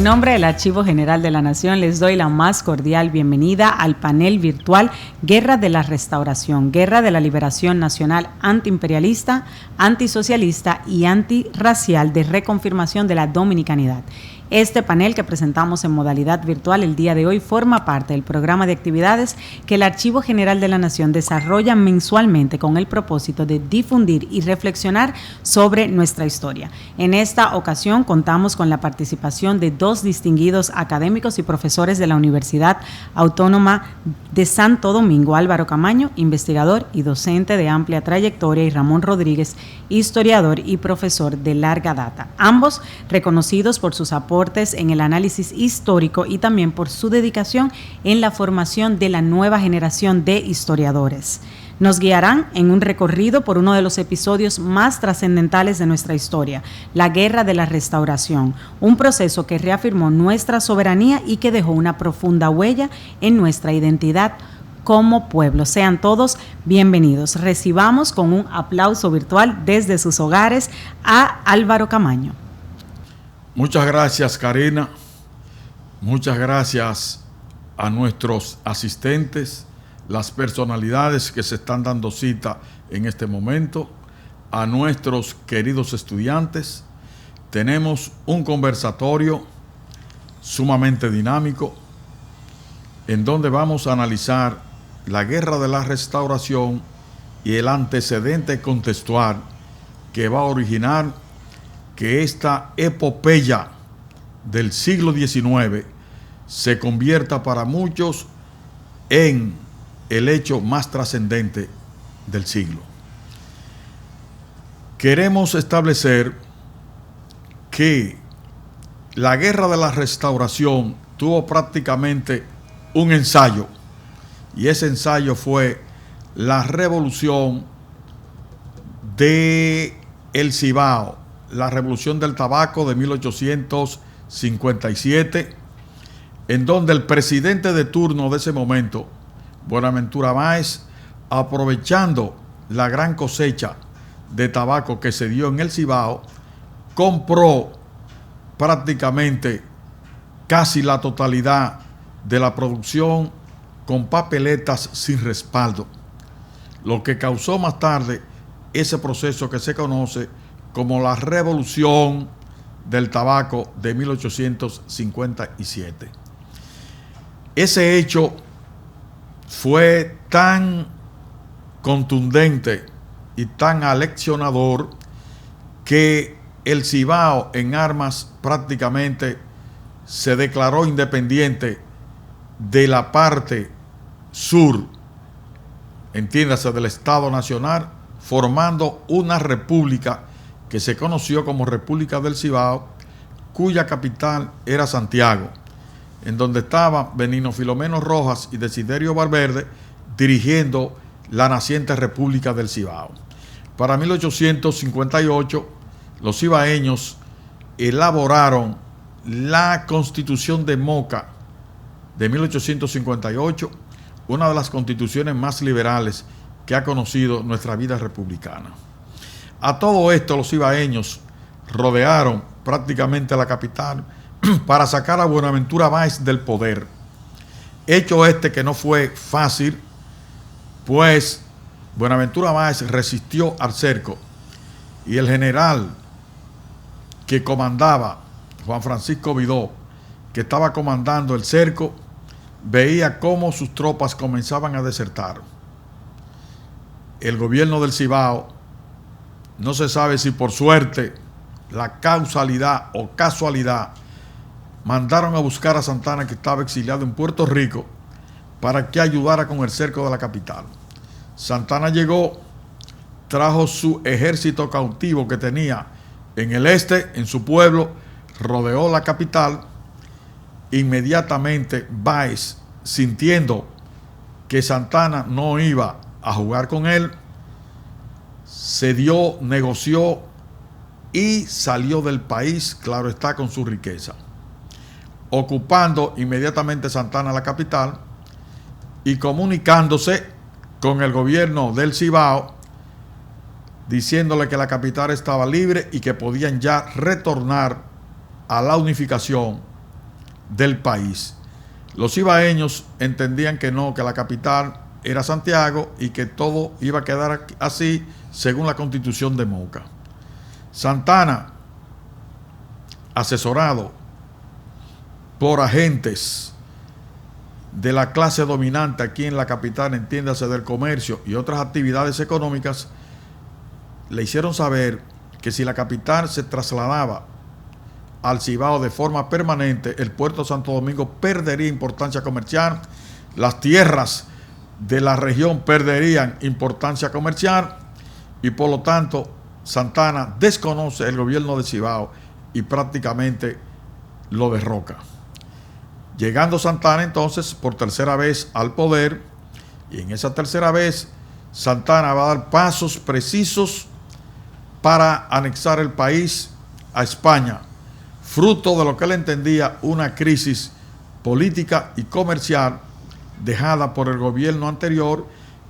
nombre del Archivo General de la Nación, les doy la más cordial bienvenida al panel virtual Guerra de la Restauración, Guerra de la Liberación Nacional Antiimperialista, Antisocialista y Antirracial de Reconfirmación de la Dominicanidad. Este panel que presentamos en modalidad virtual el día de hoy forma parte del programa de actividades que el Archivo General de la Nación desarrolla mensualmente con el propósito de difundir y reflexionar sobre nuestra historia. En esta ocasión contamos con la participación de dos distinguidos académicos y profesores de la Universidad Autónoma de Santo Domingo, Álvaro Camaño, investigador y docente de amplia trayectoria, y Ramón Rodríguez, historiador y profesor de larga data. Ambos reconocidos por sus aportes en el análisis histórico y también por su dedicación en la formación de la nueva generación de historiadores. Nos guiarán en un recorrido por uno de los episodios más trascendentales de nuestra historia, la Guerra de la Restauración, un proceso que reafirmó nuestra soberanía y que dejó una profunda huella en nuestra identidad como pueblo. Sean todos bienvenidos. Recibamos con un aplauso virtual desde sus hogares a Álvaro Camaño. Muchas gracias, Karina. Muchas gracias a nuestros asistentes, las personalidades que se están dando cita en este momento, a nuestros queridos estudiantes. Tenemos un conversatorio sumamente dinámico en donde vamos a analizar la Guerra de la Restauración y el antecedente contextual que va a originar que esta epopeya del siglo XIX se convierta para muchos en el hecho más trascendente del siglo. Queremos establecer que la Guerra de la Restauración tuvo prácticamente un ensayo, y ese ensayo fue la revolución de El Cibao, la revolución del tabaco de 1857, en donde el presidente de turno de ese momento, Buenaventura Báez, aprovechando la gran cosecha de tabaco que se dio en el Cibao, compró prácticamente casi la totalidad de la producción con papeletas sin respaldo, lo que causó más tarde ese proceso que se conoce como la revolución del tabaco de 1857. Ese hecho fue tan contundente y tan aleccionador que el Cibao en armas prácticamente se declaró independiente de la parte sur, entiéndase, del Estado Nacional, formando una república que se conoció como República del Cibao, cuya capital era Santiago, en donde estaban Benigno Filomeno Rojas y Desiderio Valverde dirigiendo la naciente República del Cibao. Para 1858, los cibaeños elaboraron la Constitución de Moca de 1858, una de las constituciones más liberales que ha conocido nuestra vida republicana. A todo esto, los cibaeños rodearon prácticamente la capital para sacar a Buenaventura Báez del poder. Hecho este que no fue fácil, pues Buenaventura Báez resistió al cerco y el general que comandaba, Juan Francisco Vidó, que estaba comandando el cerco, veía cómo sus tropas comenzaban a desertar. El gobierno del Cibao, no se sabe si por suerte, la causalidad o casualidad, mandaron a buscar a Santana, que estaba exiliado en Puerto Rico, para que ayudara con el cerco de la capital. Santana llegó, trajo su ejército cautivo que tenía en el este, en su pueblo, rodeó la capital. Inmediatamente Báez, sintiendo que Santana no iba a jugar con él, cedió, negoció y salió del país, claro está, con su riqueza, ocupando inmediatamente Santana la capital y comunicándose con el gobierno del Cibao, diciéndole que la capital estaba libre y que podían ya retornar a la unificación del país. Los ibaeños entendían que no, que la capital era Santiago y que todo iba a quedar así según la Constitución de Moca. Santana, asesorado por agentes de la clase dominante aquí en la capital, entiéndase del comercio y otras actividades económicas, le hicieron saber que si la capital se trasladaba al Cibao de forma permanente, el puerto de Santo Domingo perdería importancia comercial, las tierras de la región perderían importancia comercial y por lo tanto Santana desconoce el gobierno de Cibao y prácticamente lo derroca. Llegando Santana entonces por tercera vez al poder, y en esa tercera vez Santana va a dar pasos precisos para anexar el país a España, fruto de lo que él entendía una crisis política y comercial dejada por el gobierno anterior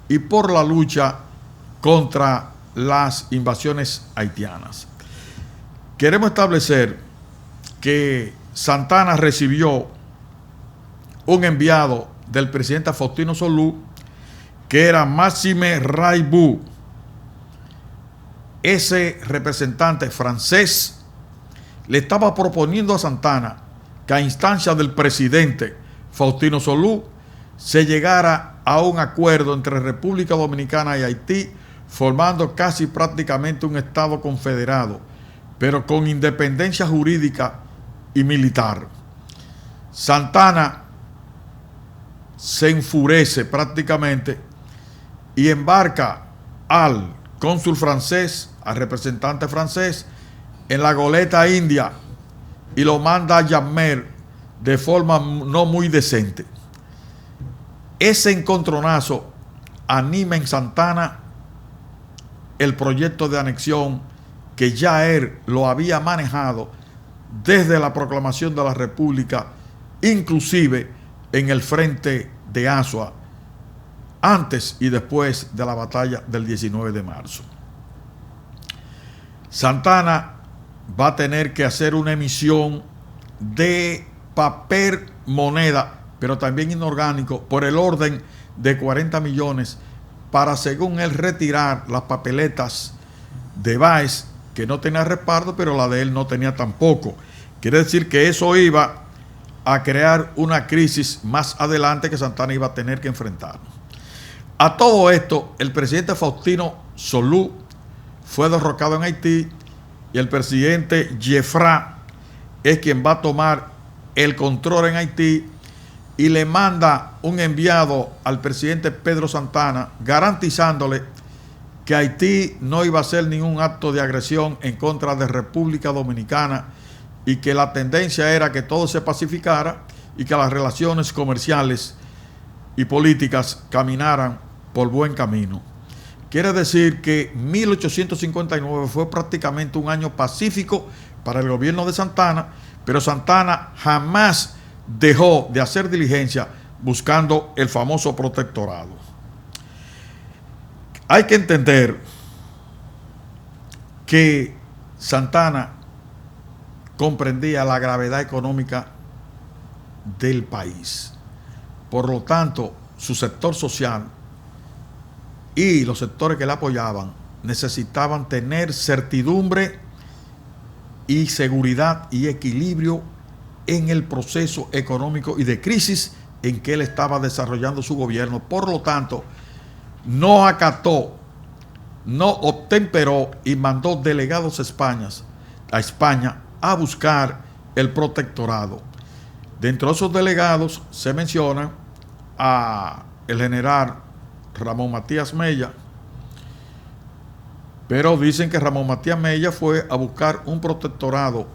y por la lucha contra las invasiones haitianas. Queremos establecer que Santana recibió un enviado del presidente Faustino Solú, que era Maxime Raibu. Ese representante francés le estaba proponiendo a Santana que a instancia del presidente Faustino Solú se llegara a un acuerdo entre República Dominicana y Haití, formando casi prácticamente un Estado confederado, pero con independencia jurídica y militar. Santana se enfurece prácticamente y embarca al cónsul francés, al representante francés, en la goleta india y lo manda a Yammer de forma no muy decente. Ese encontronazo anima en Santana el proyecto de anexión que ya él lo había manejado desde la proclamación de la República, inclusive en el frente de Azua, antes y después de la batalla del 19 de marzo. Santana va a tener que hacer una emisión de papel moneda, pero también inorgánico, por el orden de 40 millones, para, según él, retirar las papeletas de Báez, que no tenía respaldo, pero la de él no tenía tampoco. Quiere decir que eso iba a crear una crisis más adelante que Santana iba a tener que enfrentar. A todo esto, el presidente Faustino Solú fue derrocado en Haití y el presidente Jeffra es quien va a tomar el control en Haití y le manda un enviado al presidente Pedro Santana garantizándole que Haití no iba a hacer ningún acto de agresión en contra de República Dominicana y que la tendencia era que todo se pacificara y que las relaciones comerciales y políticas caminaran por buen camino. Quiere decir que 1859 fue prácticamente un año pacífico para el gobierno de Santana, pero Santana jamás dejó de hacer diligencia buscando el famoso protectorado. Hay que entender que Santana comprendía la gravedad económica del país. Por lo tanto, su sector social y los sectores que le apoyaban necesitaban tener certidumbre y seguridad y equilibrio en el proceso económico y de crisis en que él estaba desarrollando su gobierno. Por lo tanto, no acató, no obtemperó y mandó delegados a España a buscar el protectorado. Dentro de esos delegados se menciona a el general Ramón Matías Mella, pero dicen que Ramón Matías Mella fue a buscar un protectorado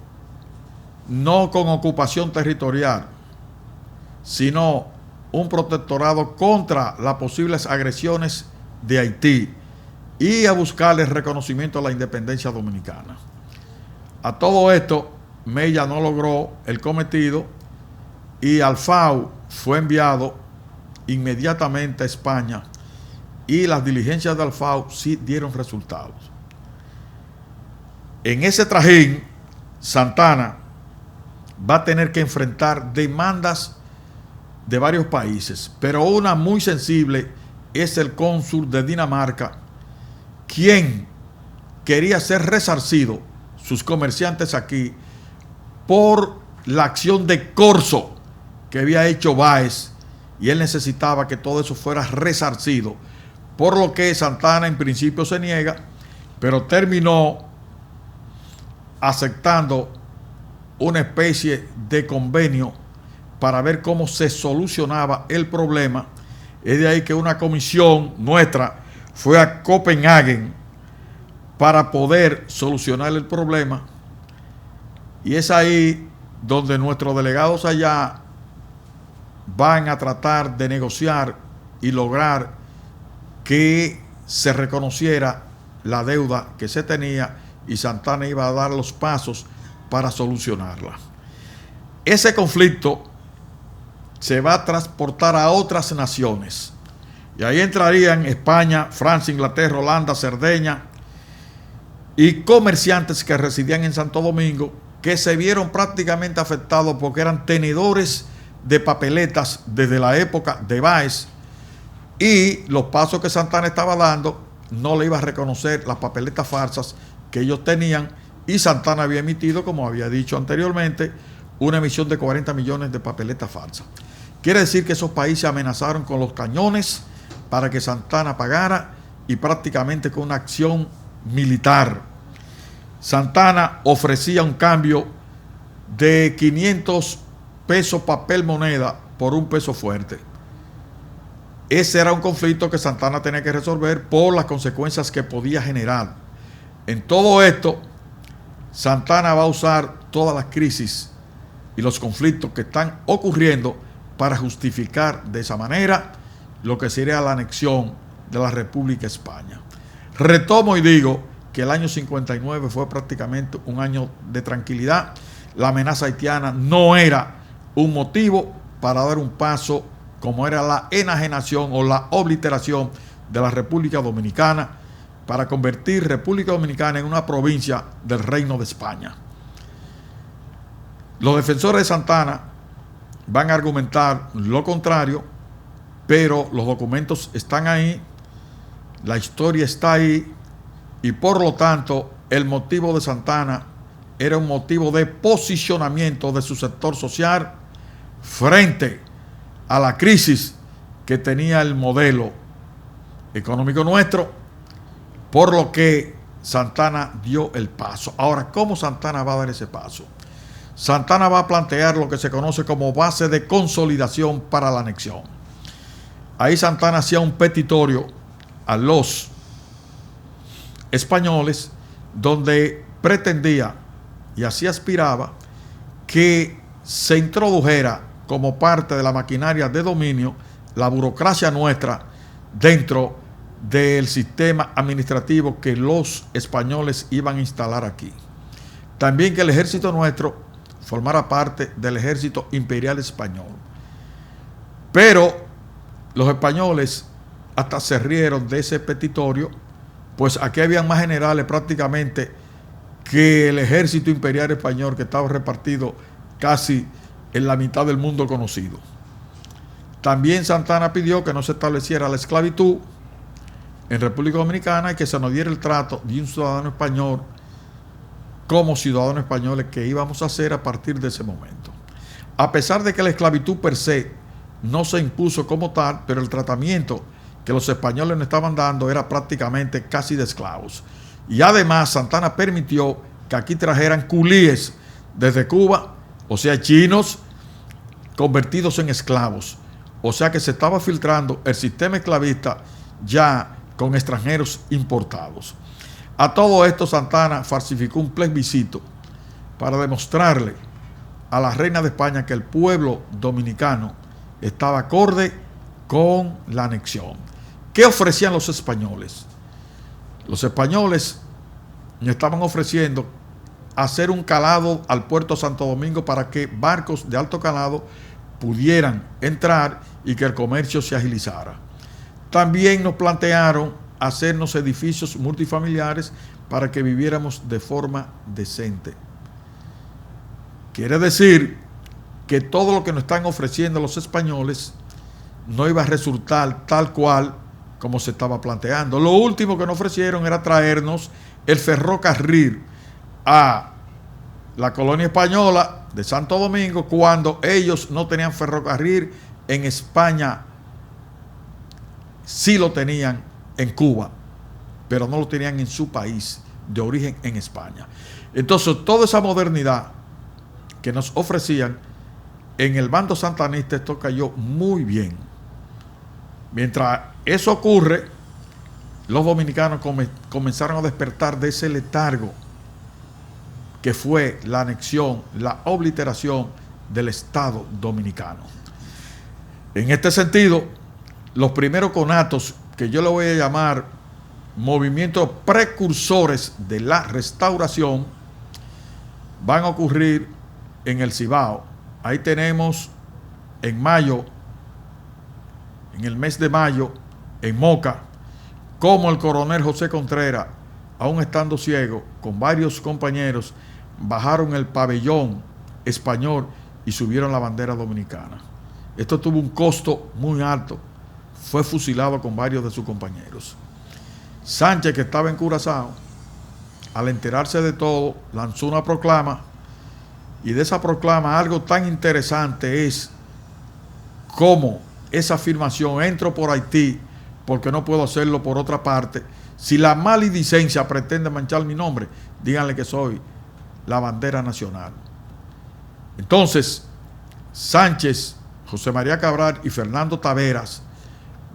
no con ocupación territorial, sino un protectorado contra las posibles agresiones de Haití y a buscar el reconocimiento de la independencia dominicana. A todo esto, Mella no logró el cometido y Alfau fue enviado inmediatamente a España y las diligencias de Alfau sí dieron resultados. En ese trajín, Santana va a tener que enfrentar demandas de varios países, pero una muy sensible es el cónsul de Dinamarca, quien quería ser resarcido, sus comerciantes aquí, por la acción de corso que había hecho Báez, y él necesitaba que todo eso fuera resarcido, por lo que Santana en principio se niega, pero terminó aceptando una especie de convenio para ver cómo se solucionaba el problema. Es de ahí que una comisión nuestra fue a Copenhague para poder solucionar el problema, y es ahí donde nuestros delegados allá van a tratar de negociar y lograr que se reconociera la deuda que se tenía, y Santana iba a dar los pasos para solucionarla. Ese conflicto se va a transportar a otras naciones, y ahí entrarían España, Francia, Inglaterra, Holanda, Cerdeña, y comerciantes que residían en Santo Domingo, que se vieron prácticamente afectados porque eran tenedores de papeletas desde la época de Báez, y los pasos que Santana estaba dando no le iba a reconocer las papeletas falsas que ellos tenían, y Santana había emitido, como había dicho anteriormente, una emisión de 40 millones de papeletas falsas. Quiere decir que esos países amenazaron con los cañones para que Santana pagara, y prácticamente con una acción militar. Santana ofrecía un cambio de 500 pesos papel moneda por un peso fuerte. Ese era un conflicto que Santana tenía que resolver por las consecuencias que podía generar. En todo esto, Santana va a usar todas las crisis y los conflictos que están ocurriendo para justificar de esa manera lo que sería la anexión de la República España. Retomo y digo que el año 59 fue prácticamente un año de tranquilidad. La amenaza haitiana no era un motivo para dar un paso como era la enajenación o la obliteración de la República Dominicana, para convertir República Dominicana en una provincia del Reino de España. Los defensores de Santana van a argumentar lo contrario, pero los documentos están ahí, la historia está ahí, y por lo tanto el motivo de Santana era un motivo de posicionamiento de su sector social frente a la crisis que tenía el modelo económico nuestro, por lo que Santana dio el paso. Ahora, ¿cómo Santana va a dar ese paso? Santana va a plantear lo que se conoce como base de consolidación para la anexión. Ahí Santana hacía un petitorio a los españoles donde pretendía y así aspiraba que se introdujera como parte de la maquinaria de dominio la burocracia nuestra dentro del sistema administrativo que los españoles iban a instalar aquí. También que el ejército nuestro formara parte del ejército imperial español. Pero los españoles hasta se rieron de ese petitorio, pues aquí habían más generales prácticamente que el ejército imperial español, que estaba repartido casi en la mitad del mundo conocido. También Santana pidió que no se estableciera la esclavitud en República Dominicana y que se nos diera el trato de un ciudadano español como ciudadanos españoles que íbamos a hacer a partir de ese momento. A pesar de que la esclavitud per se no se impuso como tal, pero el tratamiento que los españoles nos estaban dando era prácticamente casi de esclavos. Y además Santana permitió que aquí trajeran culíes desde Cuba, o sea, chinos convertidos en esclavos. O sea que se estaba filtrando el sistema esclavista ya con extranjeros importados. A todo esto Santana falsificó un plebiscito para demostrarle a la reina de España que el pueblo dominicano estaba acorde con la anexión. ¿Qué ofrecían los españoles? Los españoles estaban ofreciendo hacer un calado al puerto de Santo Domingo para que barcos de alto calado pudieran entrar y que el comercio se agilizara. También nos plantearon hacernos edificios multifamiliares para que viviéramos de forma decente. Quiere decir que todo lo que nos están ofreciendo los españoles no iba a resultar tal cual como se estaba planteando. Lo último que nos ofrecieron era traernos el ferrocarril a la colonia española de Santo Domingo, cuando ellos no tenían ferrocarril en España. Sí lo tenían en Cuba, pero no lo tenían en su país de origen, en España. Entonces, toda esa modernidad que nos ofrecían en el bando santanista, esto cayó muy bien. Mientras eso ocurre, los dominicanos comenzaron a despertar de ese letargo que fue la anexión, la obliteración del Estado dominicano. En este sentido, los primeros conatos, que yo le voy a llamar movimientos precursores de la restauración, van a ocurrir en el Cibao. Ahí tenemos en mayo, en el mes de mayo, en Moca, como el coronel José Contreras, aún estando ciego, con varios compañeros, bajaron el pabellón español y subieron la bandera dominicana. Esto tuvo un costo muy alto. Fue fusilado con varios de sus compañeros. Sánchez, que estaba en Curazao, al enterarse de todo, lanzó una proclama, y de esa proclama algo tan interesante es cómo esa afirmación: entro por Haití porque no puedo hacerlo por otra parte. Si la maledicencia pretende manchar mi nombre, díganle que soy la bandera nacional. Entonces, Sánchez, José María Cabral y Fernando Taveras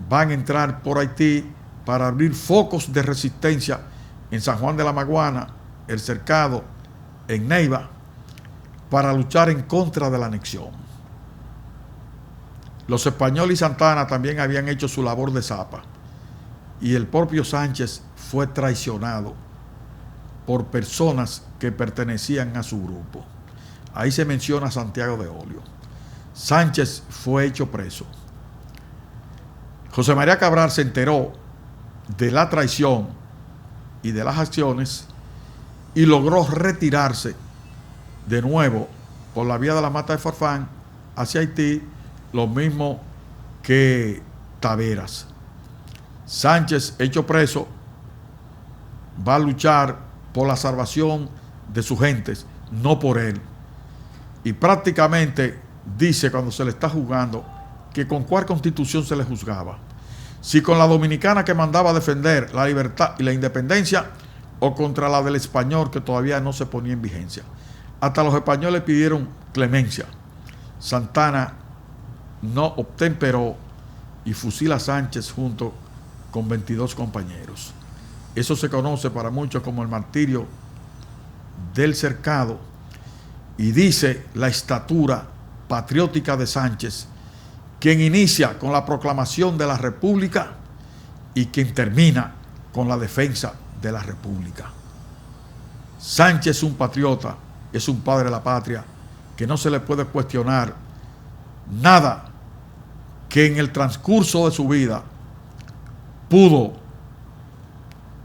van a entrar por Haití para abrir focos de resistencia en San Juan de la Maguana, El Cercado, en Neiva, para luchar en contra de la anexión. Los españoles y Santana también habían hecho su labor de zapa, y el propio Sánchez fue traicionado por personas que pertenecían a su grupo. Ahí se menciona a Santiago de Olio. Sánchez fue hecho preso. José María Cabral se enteró de la traición y de las acciones y logró retirarse de nuevo por la vía de la Mata de Farfán hacia Haití, lo mismo que Taveras. Sánchez, hecho preso, va a luchar por la salvación de sus gentes, no por él. Y prácticamente dice, cuando se le está juzgando, que con cuál constitución se le juzgaba. Si con la dominicana, que mandaba a defender la libertad y la independencia, o contra la del español, que todavía no se ponía en vigencia. Hasta los españoles pidieron clemencia. Santana no obtemperó y fusila a Sánchez junto con 22 compañeros. Eso se conoce para muchos como el martirio del Cercado, y dice la estatura patriótica de Sánchez, quien inicia con la proclamación de la República y quien termina con la defensa de la República. Sánchez es un patriota, es un padre de la patria, que no se le puede cuestionar nada, que en el transcurso de su vida pudo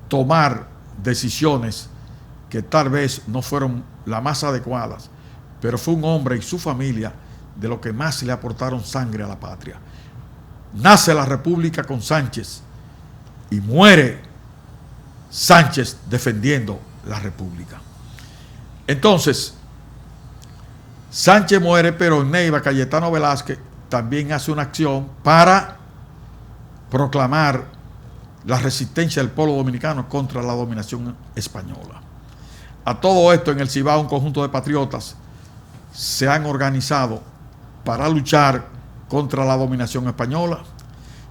tomar decisiones que tal vez no fueron las más adecuadas, pero fue un hombre y su familia de lo que más le aportaron sangre a la patria. Nace la República con Sánchez y muere Sánchez defendiendo la República. Entonces, Sánchez muere, pero en Neiva, Cayetano Velázquez también hace una acción para proclamar la resistencia del pueblo dominicano contra la dominación española. A todo esto, en el Cibao, un conjunto de patriotas se han organizado para luchar contra la dominación española.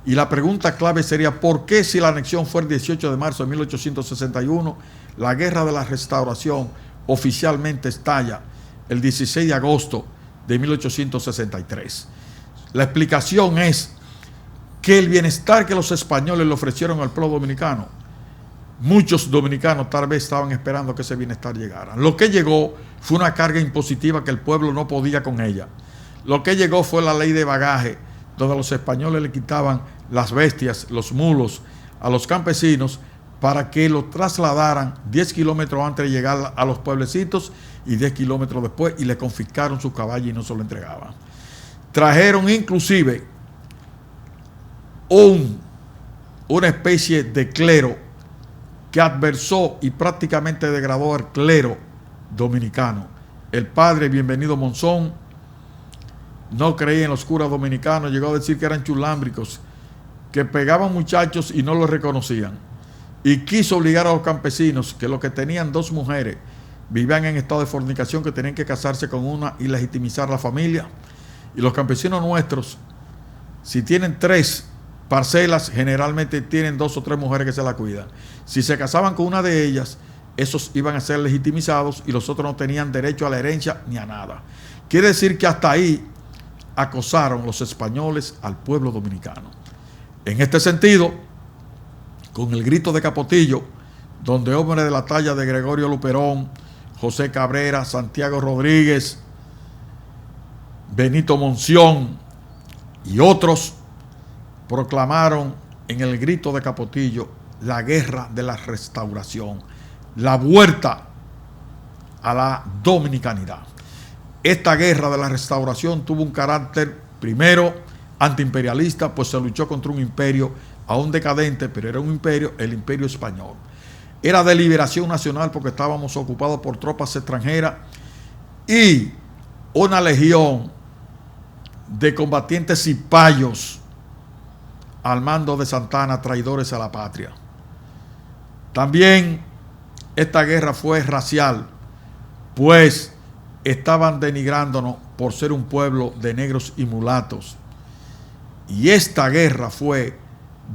Y la pregunta clave sería: ¿por qué, si la anexión fue el 18 de marzo de 1861, la guerra de la restauración oficialmente estalla el 16 de agosto de 1863? La explicación es que el bienestar que los españoles le ofrecieron al pueblo dominicano, muchos dominicanos tal vez estaban esperando que ese bienestar llegara. Lo que llegó fue una carga impositiva que el pueblo no podía con ella. Lo que llegó fue la ley de bagaje, donde los españoles le quitaban las bestias, los mulos, a los campesinos, para que lo trasladaran 10 kilómetros antes de llegar a los pueblecitos y 10 kilómetros después, y le confiscaron su caballo y no se lo entregaban. Trajeron inclusive una especie de clero que adversó y prácticamente degradó al clero dominicano. El padre Bienvenido Monzón no creía en los curas dominicanos, llegó a decir que eran chulámbricos, que pegaban muchachos y no los reconocían. Y quiso obligar a los campesinos, que los que tenían 2 mujeres vivían en estado de fornicación, que tenían que casarse con una y legitimizar la familia. Y los campesinos nuestros, si tienen 3 parcelas, generalmente tienen 2 o 3 mujeres que se la cuidan. Si se casaban con una de ellas, esos iban a ser legitimizados y los otros no tenían derecho a la herencia ni a nada. Quiere decir que hasta ahí acosaron los españoles al pueblo dominicano. En este sentido, con el grito de Capotillo, donde hombres de la talla de Gregorio Luperón, José Cabrera, Santiago Rodríguez, Benito Monción y otros proclamaron en el grito de Capotillo la guerra de la restauración, la vuelta a la dominicanidad. Esta guerra de la restauración tuvo un carácter, primero, antiimperialista, pues se luchó contra un imperio aún decadente, pero era un imperio, el imperio español. Era de liberación nacional porque estábamos ocupados por tropas extranjeras y una legión de combatientes cipayos al mando de Santana, traidores a la patria. También esta guerra fue racial, pues estaban denigrándonos por ser un pueblo de negros y mulatos. Y esta guerra fue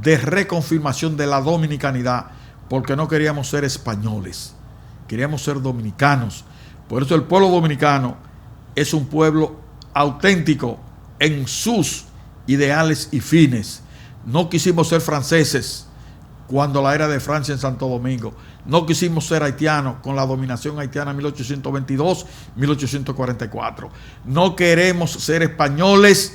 de reconfirmación de la dominicanidad, porque no queríamos ser españoles, queríamos ser dominicanos. Por eso el pueblo dominicano es un pueblo auténtico en sus ideales y fines. No quisimos ser franceses cuando la era de Francia en Santo Domingo. No quisimos ser haitianos con la dominación haitiana en 1822-1844. No queremos ser españoles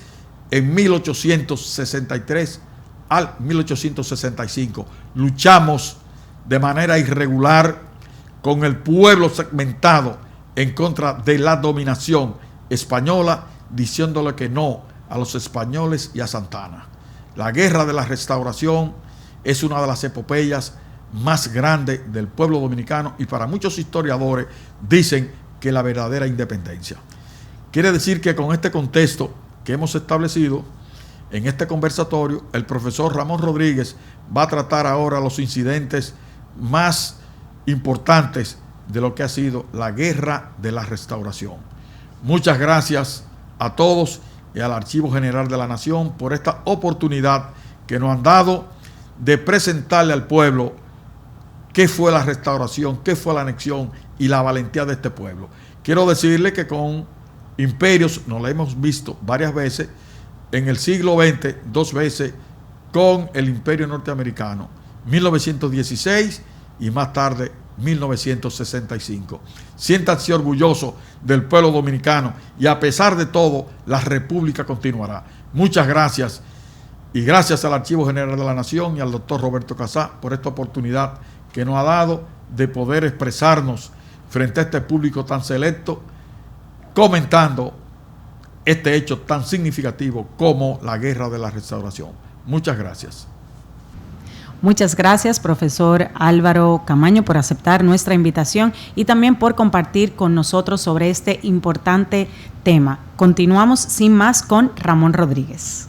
en 1863 al 1865. Luchamos de manera irregular con el pueblo segmentado en contra de la dominación española, diciéndole que no a los españoles y a Santana. La guerra de la restauración es una de las epopeyas más grandes del pueblo dominicano y para muchos historiadores dicen que la verdadera independencia. Quiere decir que con este contexto que hemos establecido en este conversatorio, el profesor Ramón Rodríguez va a tratar ahora los incidentes más importantes de lo que ha sido la guerra de la restauración. Muchas gracias a todos y al Archivo General de la Nación por esta oportunidad que nos han dado de presentarle al pueblo qué fue la restauración, qué fue la anexión y la valentía de este pueblo. Quiero decirle que con imperios nos la hemos visto varias veces, en el siglo XX 2 veces con el imperio norteamericano, 1916 y más tarde 1965. Siéntanse orgullosos del pueblo dominicano y a pesar de todo, la república continuará. Muchas gracias y gracias al Archivo General de la Nación y al doctor Roberto Casá por esta oportunidad que nos ha dado de poder expresarnos frente a este público tan selecto, comentando este hecho tan significativo como la guerra de la restauración. Muchas gracias. Muchas gracias, profesor Álvaro Camaño, por aceptar nuestra invitación y también por compartir con nosotros sobre este importante tema. Continuamos sin más con Ramón Rodríguez.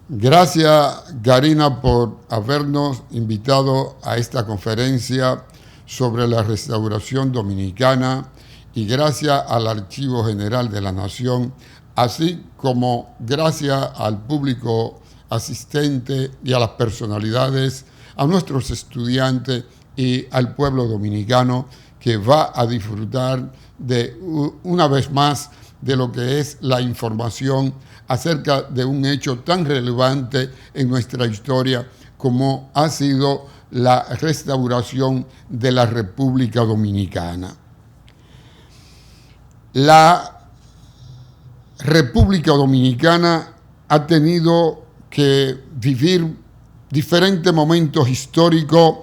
Gracias, Karina, por habernos invitado a esta conferencia sobre la restauración dominicana y gracias al Archivo General de la Nación, así como gracias al público asistente y a las personalidades, a nuestros estudiantes y al pueblo dominicano que va a disfrutar de una vez más de lo que es la información acerca de un hecho tan relevante en nuestra historia como ha sido la restauración de la República Dominicana. La República Dominicana ha tenido que vivir diferentes momentos históricos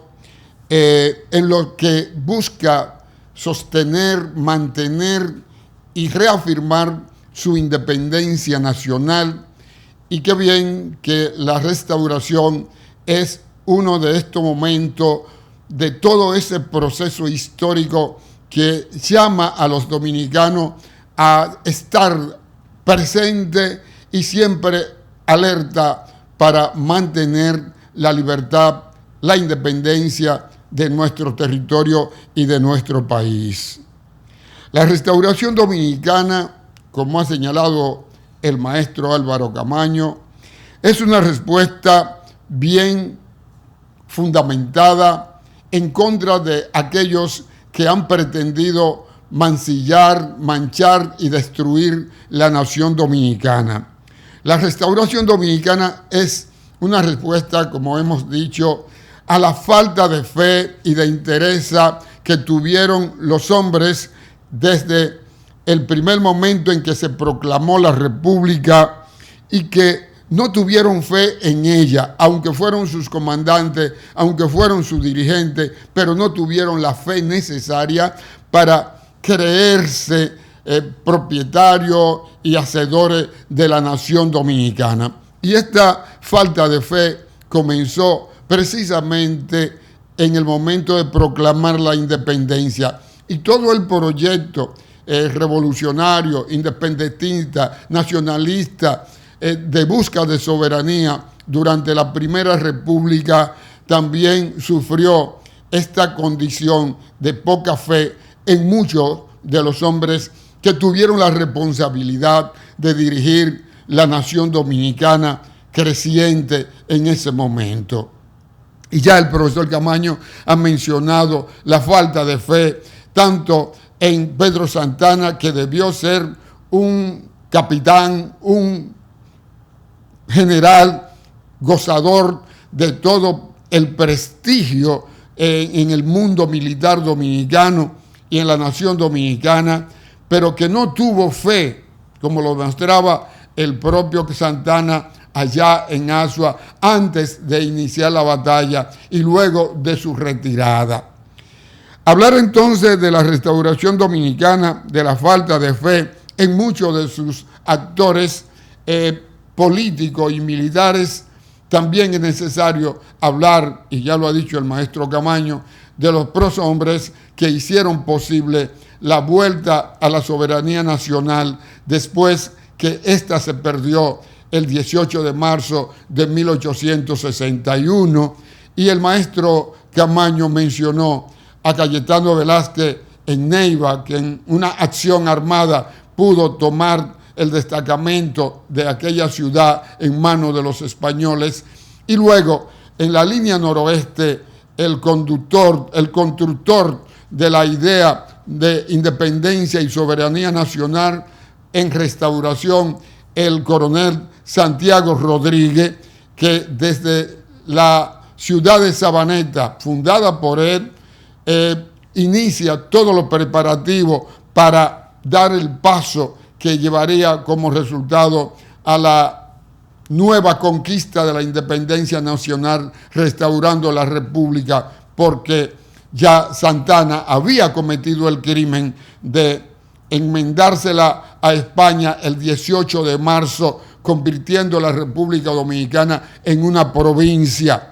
en lo que busca sostener, mantener y reafirmar su independencia nacional. Y qué bien que la restauración es uno de estos momentos de todo ese proceso histórico que llama a los dominicanos a estar presente y siempre alerta para mantener la libertad, la independencia de nuestro territorio y de nuestro país. La restauración dominicana, como ha señalado el maestro Álvaro Camaño, es una respuesta bien fundamentada en contra de aquellos que han pretendido mancillar, manchar y destruir la nación dominicana. La restauración dominicana es una respuesta, como hemos dicho, a la falta de fe y de interés que tuvieron los hombres desde el primer momento en que se proclamó la República y que no tuvieron fe en ella, aunque fueron sus comandantes, aunque fueron sus dirigentes, pero no tuvieron la fe necesaria para creerse propietarios y hacedores de la nación dominicana. Y esta falta de fe comenzó precisamente en el momento de proclamar la independencia. Y todo el proyecto revolucionario, independentista, nacionalista, de busca de soberanía durante la Primera República también sufrió esta condición de poca fe en muchos de los hombres que tuvieron la responsabilidad de dirigir la nación dominicana creciente en ese momento. Y ya el profesor Camaño ha mencionado la falta de fe tanto en Pedro Santana, que debió ser un capitán, un general gozador de todo el prestigio en el mundo militar dominicano y en la nación dominicana, pero que no tuvo fe, como lo mostraba el propio Santana allá en Azua, antes de iniciar la batalla y luego de su retirada. Hablar entonces de la restauración dominicana, de la falta de fe en muchos de sus actores políticos y militares, también es necesario hablar, y ya lo ha dicho el maestro Camaño, de los prohombres que hicieron posible la vuelta a la soberanía nacional después que ésta se perdió el 18 de marzo de 1861. Y el maestro Camaño mencionó a Cayetano Velázquez en Neiva, que en una acción armada pudo tomar el destacamento de aquella ciudad en manos de los españoles, y luego en la línea noroeste el constructor de la idea de independencia y soberanía nacional en restauración, el coronel Santiago Rodríguez, que desde la ciudad de Sabaneta, fundada por él, inicia todos los preparativos para dar el paso que llevaría como resultado a la nueva conquista de la independencia nacional, restaurando la República, porque ya Santana había cometido el crimen de enmendársela a España el 18 de marzo, convirtiendo la República Dominicana en una provincia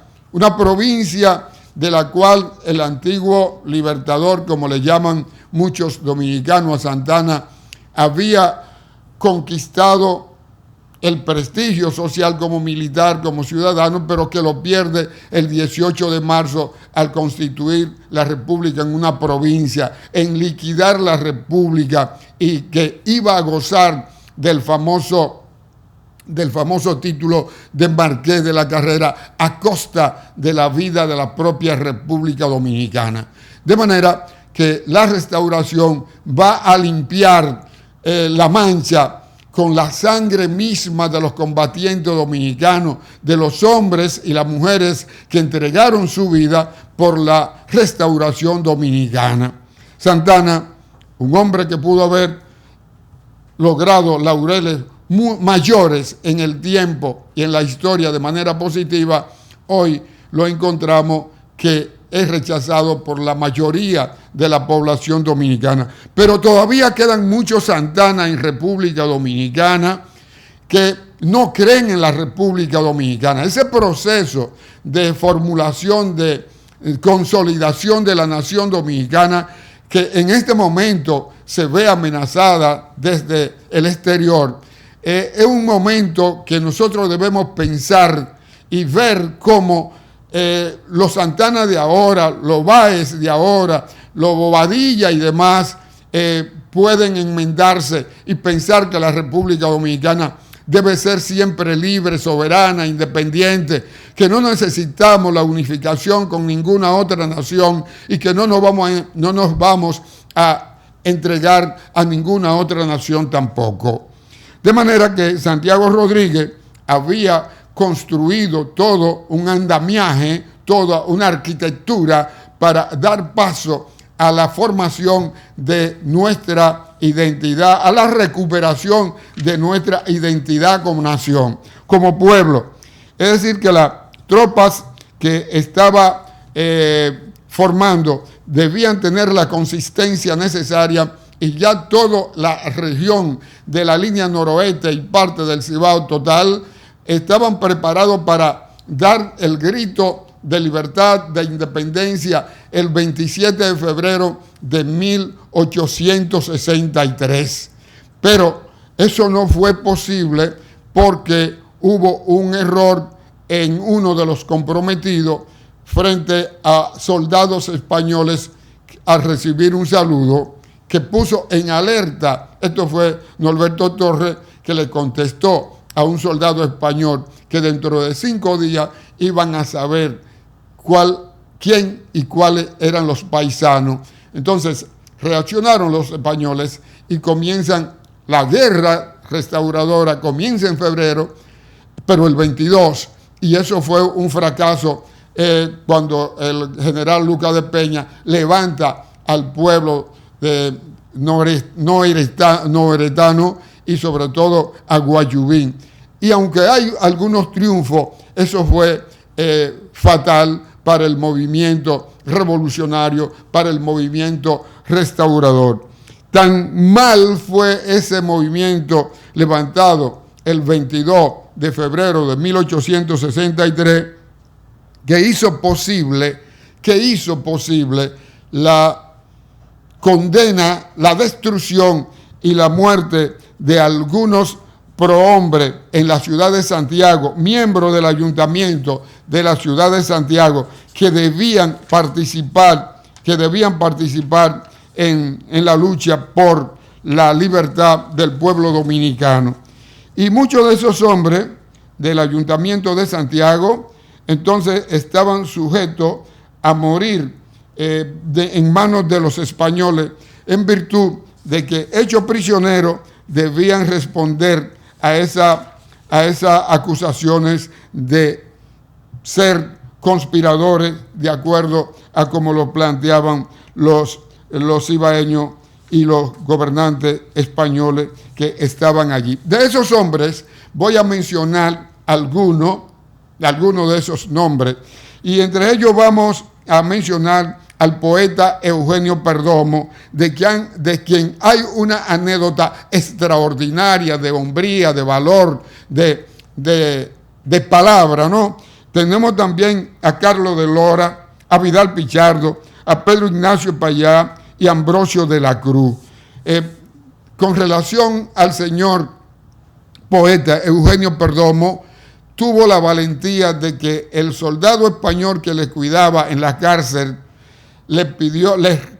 de la cual el antiguo libertador, como le llaman muchos dominicanos a Santana, había conquistado el prestigio social como militar, como ciudadano, pero que lo pierde el 18 de marzo al constituir la República en una provincia, en liquidar la República, y que iba a gozar del famoso título de Marqués de la Carrera a costa de la vida de la propia República Dominicana. De manera que la restauración va a limpiar la mancha con la sangre misma de los combatientes dominicanos, de los hombres y las mujeres que entregaron su vida por la restauración dominicana. Santana, un hombre que pudo haber logrado laureles mayores en el tiempo y en la historia de manera positiva, hoy lo encontramos que es rechazado por la mayoría de la población dominicana. Pero todavía quedan muchos santanas en República Dominicana que no creen en la República Dominicana. Ese proceso de formulación, de consolidación de la nación dominicana, que en este momento se ve amenazada desde el exterior, es un momento que nosotros debemos pensar y ver cómo los Santana de ahora, los Báez de ahora, los Bobadilla y demás pueden enmendarse y pensar que la República Dominicana debe ser siempre libre, soberana, independiente, que no necesitamos la unificación con ninguna otra nación y que no nos vamos a entregar a ninguna otra nación tampoco. De manera que Santiago Rodríguez había construido todo un andamiaje, toda una arquitectura para dar paso a la formación de nuestra identidad, a la recuperación de nuestra identidad como nación, como pueblo. Es decir, que las tropas que estaba formando debían tener la consistencia necesaria y ya toda la región de la línea noroeste y parte del Cibao total estaban preparados para dar el grito de libertad, de independencia, el 27 de febrero de 1863. Pero eso no fue posible porque hubo un error en uno de los comprometidos frente a soldados españoles al recibir un saludo que puso en alerta. Esto fue Norberto Torres, que le contestó a un soldado español que dentro de 5 días iban a saber quién y cuáles eran los paisanos. Entonces reaccionaron los españoles y comienzan la guerra restauradora, comienza en febrero, pero el 22, y eso fue un fracaso cuando el general Lucas de Peña levanta al pueblo de noretano y sobre todo a Guayubín. Y aunque hay algunos triunfos, eso fue fatal para el movimiento revolucionario, para el movimiento restaurador. Tan mal fue ese movimiento levantado el 22 de febrero de 1863 que hizo posible la condena, la destrucción y la muerte de algunos prohombres en la ciudad de Santiago, miembros del ayuntamiento de la ciudad de Santiago, que debían participar en la lucha por la libertad del pueblo dominicano. Y muchos de esos hombres del ayuntamiento de Santiago entonces estaban sujetos a morir en manos de los españoles en virtud de que, hechos prisioneros, debían responder a esas acusaciones de ser conspiradores de acuerdo a como lo planteaban los cibaeños y los gobernantes españoles que estaban allí. De esos hombres voy a mencionar algunos de esos nombres, y entre ellos vamos a mencionar al poeta Eugenio Perdomo, de quien hay una anécdota extraordinaria de hombría, de valor, de palabra, ¿no? Tenemos también a Carlos de Lora, a Vidal Pichardo, a Pedro Ignacio Payá y Ambrosio de la Cruz. Con relación al señor poeta Eugenio Perdomo, tuvo la valentía de que el soldado español que le cuidaba en la cárcel le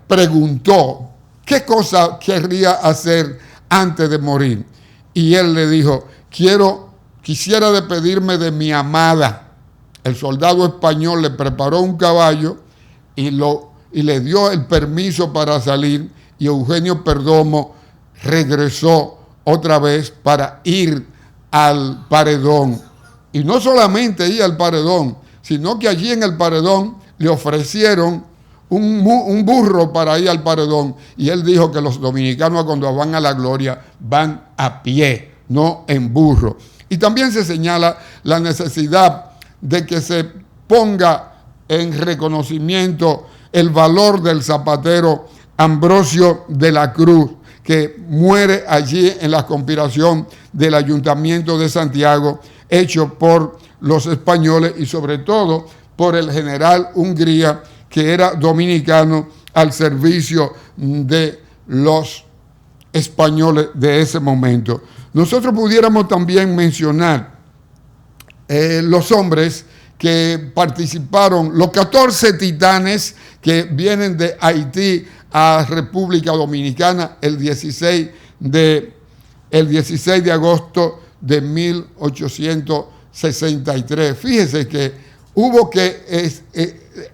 preguntó qué cosa querría hacer antes de morir. Y él le dijo: quisiera despedirme de mi amada. El soldado español le preparó un caballo y le dio el permiso para salir, y Eugenio Perdomo regresó otra vez para ir al paredón. Y no solamente ir al paredón, sino que allí en el paredón le ofrecieron un burro para ir al paredón. Y él dijo que los dominicanos, cuando van a la gloria, van a pie, no en burro. Y también se señala la necesidad de que se ponga en reconocimiento el valor del zapatero Ambrosio de la Cruz, que muere allí en la conspiración del Ayuntamiento de Santiago, hecho por los españoles y sobre todo por el general Hungría, que era dominicano al servicio de los españoles de ese momento. Nosotros pudiéramos también mencionar los hombres que participaron, los 14 titanes que vienen de Haití a República Dominicana el 16 de agosto de 1863. Fíjese que hubo que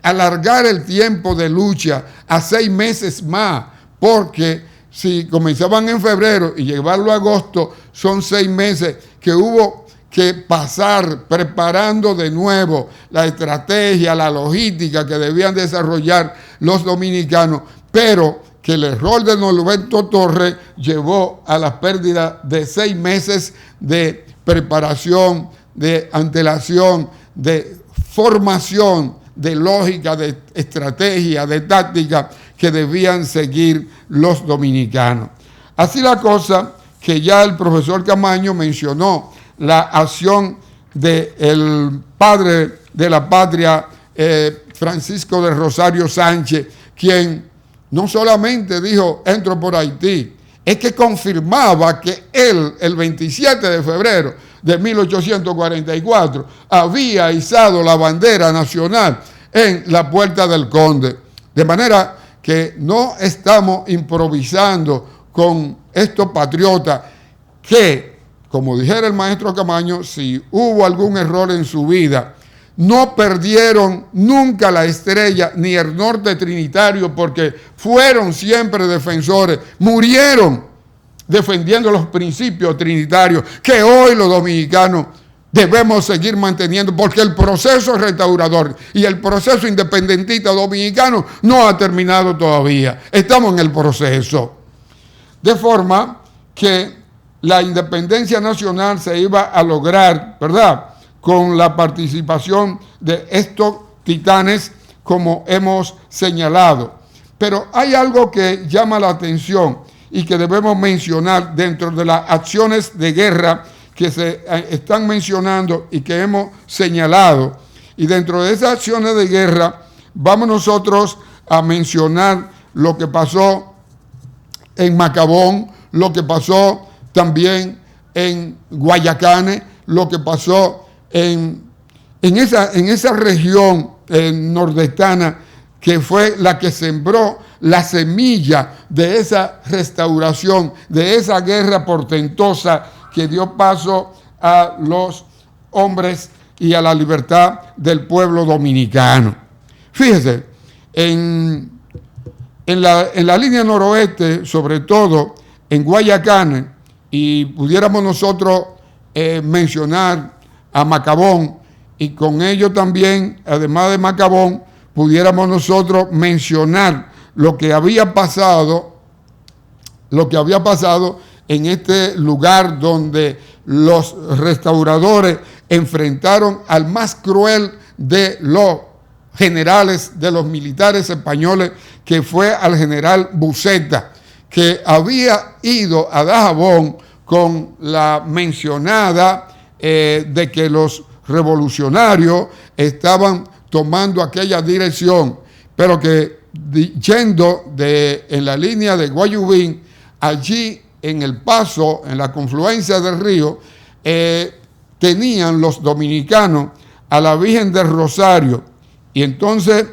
alargar el tiempo de lucha a 6 meses más, porque si comenzaban en febrero y llevarlo a agosto, son 6 meses que hubo que pasar preparando de nuevo la estrategia, la logística que debían desarrollar los dominicanos, pero que el error de Norberto Torres llevó a la pérdida de 6 meses de preparación, de antelación, de formación, de lógica, de estrategia, de táctica que debían seguir los dominicanos. Así la cosa que ya el profesor Camaño mencionó la acción del padre de la patria, Francisco de Rosario Sánchez, quien no solamente dijo entro por Haití, es que confirmaba que él, el 27 de febrero de 1844, había izado la bandera nacional en la Puerta del Conde. De manera que no estamos improvisando con estos patriotas que, como dijera el maestro Camaño, si hubo algún error en su vida, no perdieron nunca la estrella ni el norte trinitario, porque fueron siempre defensores, murieron defendiendo los principios trinitarios que hoy los dominicanos debemos seguir manteniendo, porque el proceso restaurador y el proceso independentista dominicano no ha terminado todavía. Estamos en el proceso. De forma que la independencia nacional se iba a lograr, ¿verdad?, con la participación de estos titanes, como hemos señalado. Pero hay algo que llama la atención y que debemos mencionar dentro de las acciones de guerra que se están mencionando y que hemos señalado. Y dentro de esas acciones de guerra vamos nosotros a mencionar lo que pasó en Macabón, lo que pasó también en Guayacane, lo que pasó en esa región nordestana, que fue la que sembró la semilla de esa restauración, de esa guerra portentosa que dio paso a los hombres y a la libertad del pueblo dominicano. Fíjese, en la línea noroeste, sobre todo en Guayacane, y pudiéramos nosotros mencionar a Macabón, y con ello también, además de Macabón, pudiéramos nosotros mencionar lo que había pasado en este lugar donde los restauradores enfrentaron al más cruel de los generales, de los militares españoles, que fue al general Buceta, que había ido a Dajabón con la mencionada de que los revolucionarios estaban tomando aquella dirección, pero que yendo en la línea de Guayubín, allí en el paso, en la confluencia del río, tenían los dominicanos a la Virgen del Rosario, y entonces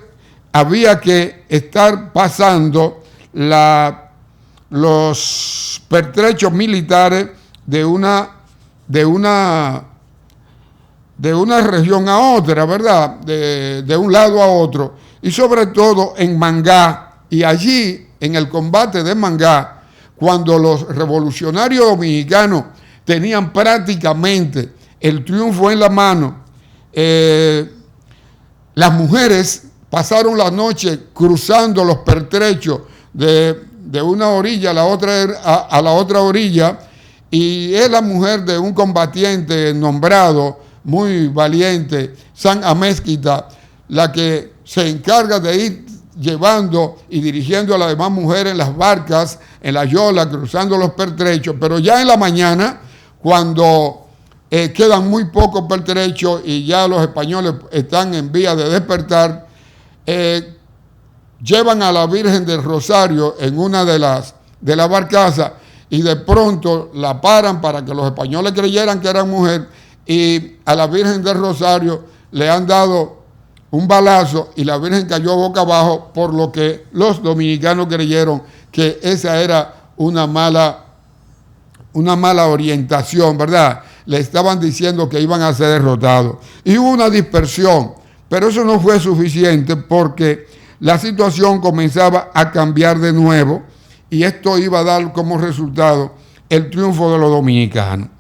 había que estar pasando los pertrechos militares de una región a otra, ¿verdad? De un lado a otro, y sobre todo en Mangá. Y allí, en el combate de Mangá, cuando los revolucionarios dominicanos tenían prácticamente el triunfo en la mano, las mujeres pasaron la noche cruzando los pertrechos de una orilla a la otra orilla, y es la mujer de un combatiente nombrado muy valiente, San Amézquita, la que se encarga de ir llevando y dirigiendo a las demás mujeres en las barcas, en la yola, cruzando los pertrechos, pero ya en la mañana, cuando quedan muy pocos pertrechos y ya los españoles están en vía de despertar, llevan a la Virgen del Rosario en una de las barcazas y de pronto la paran para que los españoles creyeran que era mujer, y a la Virgen del Rosario le han dado un balazo y la Virgen cayó boca abajo, por lo que los dominicanos creyeron que esa era una mala orientación, ¿verdad? Le estaban diciendo que iban a ser derrotados. Y hubo una dispersión, pero eso no fue suficiente porque la situación comenzaba a cambiar de nuevo y esto iba a dar como resultado el triunfo de los dominicanos.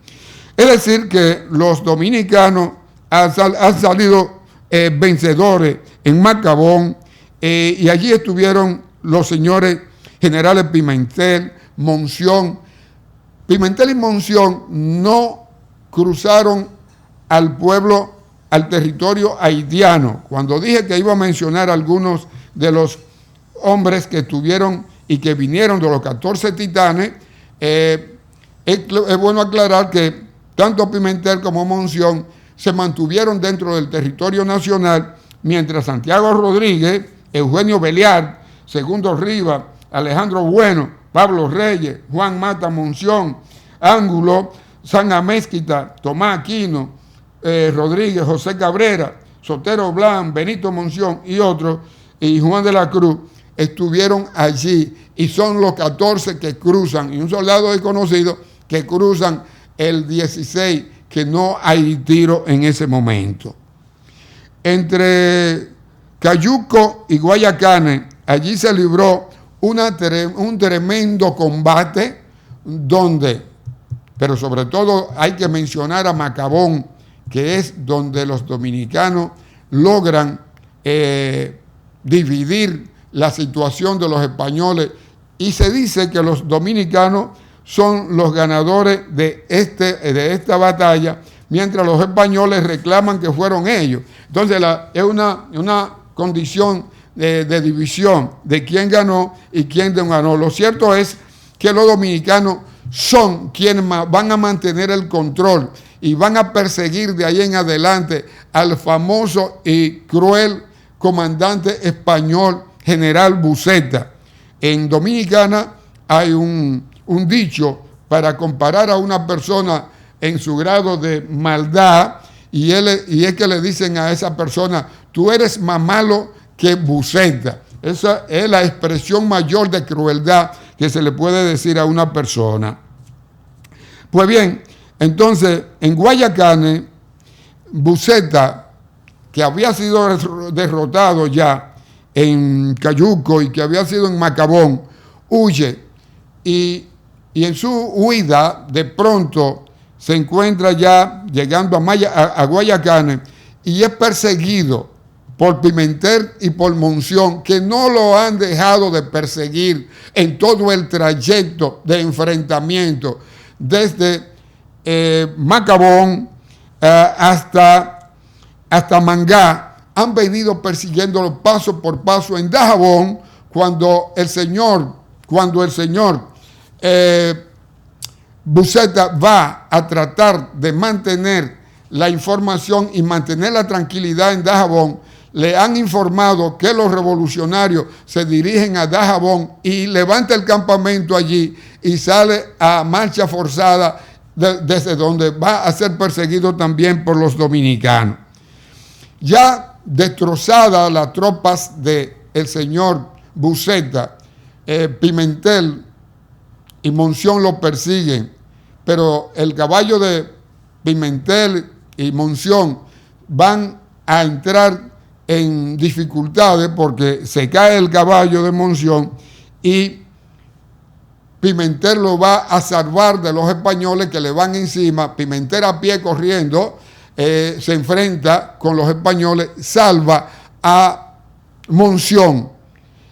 Es decir, que los dominicanos han salido vencedores en Macabón, y allí estuvieron los señores generales Pimentel, Monción. Pimentel y Monción no cruzaron al pueblo, al territorio haitiano. Cuando dije que iba a mencionar algunos de los hombres que estuvieron y que vinieron de los 14 titanes, es bueno aclarar que tanto Pimentel como Monción se mantuvieron dentro del territorio nacional, mientras Santiago Rodríguez, Eugenio Beliar, Segundo Rivas, Alejandro Bueno, Pablo Reyes, Juan Mata Monción, Ángulo, San Amézquita, Tomás Aquino, Rodríguez, José Cabrera, Sotero Blan, Benito Monción y otros, y Juan de la Cruz, estuvieron allí, y son los 14 que cruzan, y un soldado desconocido que cruzan el 16, que no hay tiro en ese momento. Entre Cayuco y Guayacane, allí se libró un tremendo combate donde, pero sobre todo hay que mencionar a Macabón, que es donde los dominicanos logran dividir la situación de los españoles, y se dice que los dominicanos son los ganadores de esta batalla, mientras los españoles reclaman que fueron ellos. Entonces es una condición de división de quién ganó y quién no ganó. Lo cierto es que los dominicanos son quienes van a mantener el control y van a perseguir de ahí en adelante al famoso y cruel comandante español General Buceta. En Dominicana hay un dicho para comparar a una persona en su grado de maldad, y es que le dicen a esa persona: tú eres más malo que Buceta. Esa es la expresión mayor de crueldad que se le puede decir a una persona. Pues bien, entonces en Guayacane, Buceta, que había sido derrotado ya en Cayuco y que había sido en Macabón, huye, y en su huida de pronto se encuentra ya llegando a Guayacane, y es perseguido por Pimentel y por Monción, que no lo han dejado de perseguir en todo el trayecto de enfrentamiento desde Macabón hasta Mangá. Han venido persiguiéndolo paso por paso. En Dajabón, cuando el señor Buceta va a tratar de mantener la información y mantener la tranquilidad en Dajabón, le han informado que los revolucionarios se dirigen a Dajabón, y levanta el campamento allí y sale a marcha forzada desde donde va a ser perseguido también por los dominicanos. Ya destrozadas las tropas del señor Buceta, Pimentel y Monción lo persiguen, pero el caballo de Pimentel y Monción van a entrar en dificultades porque se cae el caballo de Monción, y Pimentel lo va a salvar de los españoles que le van encima. Pimentel a pie corriendo se enfrenta con los españoles, salva a Monción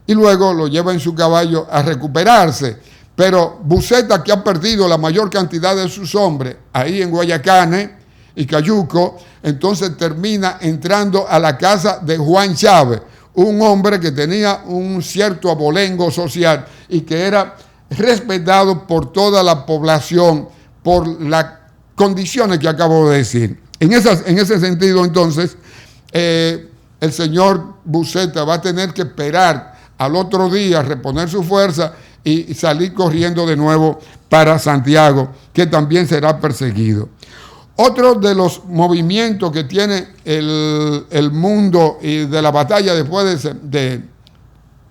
y luego lo lleva en su caballo a recuperarse. Pero Buceta, que ha perdido la mayor cantidad de sus hombres ahí en Guayacane, y Cayuco, entonces termina entrando a la casa de Juan Chávez, un hombre que tenía un cierto abolengo social y que era respetado por toda la población por las condiciones que acabo de decir. En ese sentido, entonces, el señor Buseta va a tener que esperar al otro día, reponer su fuerza y salir corriendo de nuevo para Santiago, que también será perseguido. Otro de los movimientos que tiene el mundo y de la batalla después de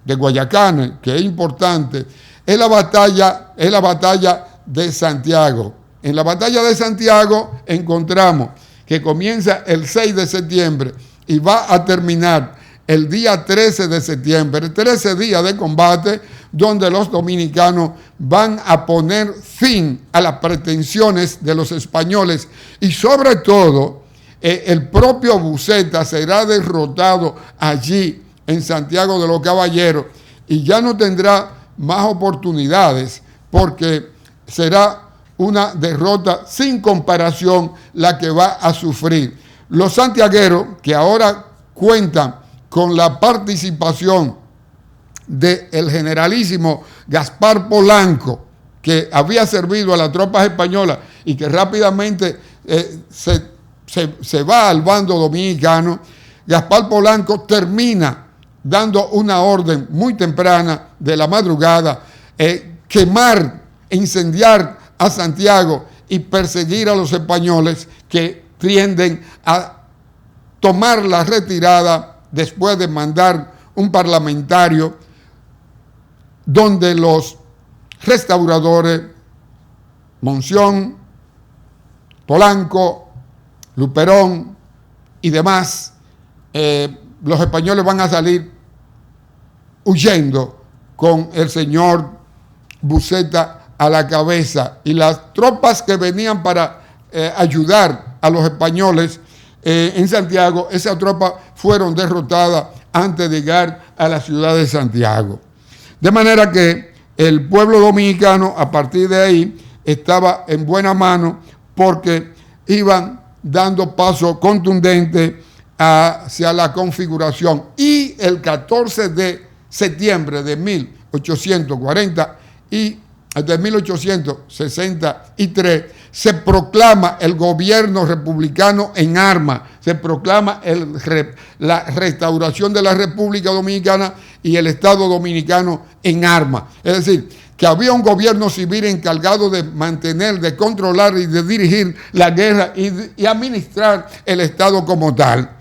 Guayacán, que es importante, es la batalla de Santiago. En la batalla de Santiago encontramos que comienza el 6 de septiembre y va a terminar el día 13 de septiembre, 13 días de combate, donde los dominicanos van a poner fin a las pretensiones de los españoles y sobre todo el propio Buseta será derrotado allí en Santiago de los Caballeros y ya no tendrá más oportunidades porque será una derrota sin comparación la que va a sufrir. Los santiagueros que ahora cuentan con la participación del generalísimo Gaspar Polanco, que había servido a las tropas españolas y que rápidamente se va al bando dominicano, Gaspar Polanco termina dando una orden muy temprana de la madrugada, quemar, incendiar a Santiago y perseguir a los españoles que tienden a tomar la retirada después de mandar un parlamentario donde los restauradores, Monción, Polanco, Luperón y demás, los españoles van a salir huyendo con el señor Buseta a la cabeza y las tropas que venían para ayudar a los españoles en Santiago, esas tropas fueron derrotadas antes de llegar a la ciudad de Santiago. De manera que el pueblo dominicano a partir de ahí estaba en buena mano porque iban dando paso contundente hacia la configuración. Y el 14 de septiembre de 1863 se proclama el gobierno republicano en armas, se proclama la restauración de la República Dominicana y el Estado Dominicano en armas. Es decir, que había un gobierno civil encargado de mantener, de controlar y de dirigir la guerra y administrar el Estado como tal.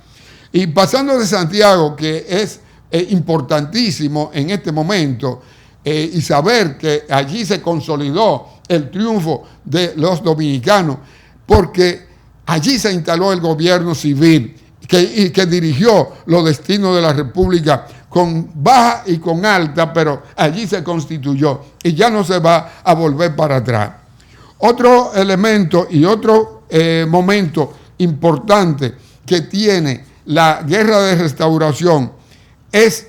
Y pasando de Santiago, que es importantísimo en este momento, y saber que allí se consolidó el triunfo de los dominicanos, porque allí se instaló el gobierno civil que dirigió los destinos de la República con baja y con alta, pero allí se constituyó y ya no se va a volver para atrás. Otro elemento y otro momento importante que tiene la guerra de restauración es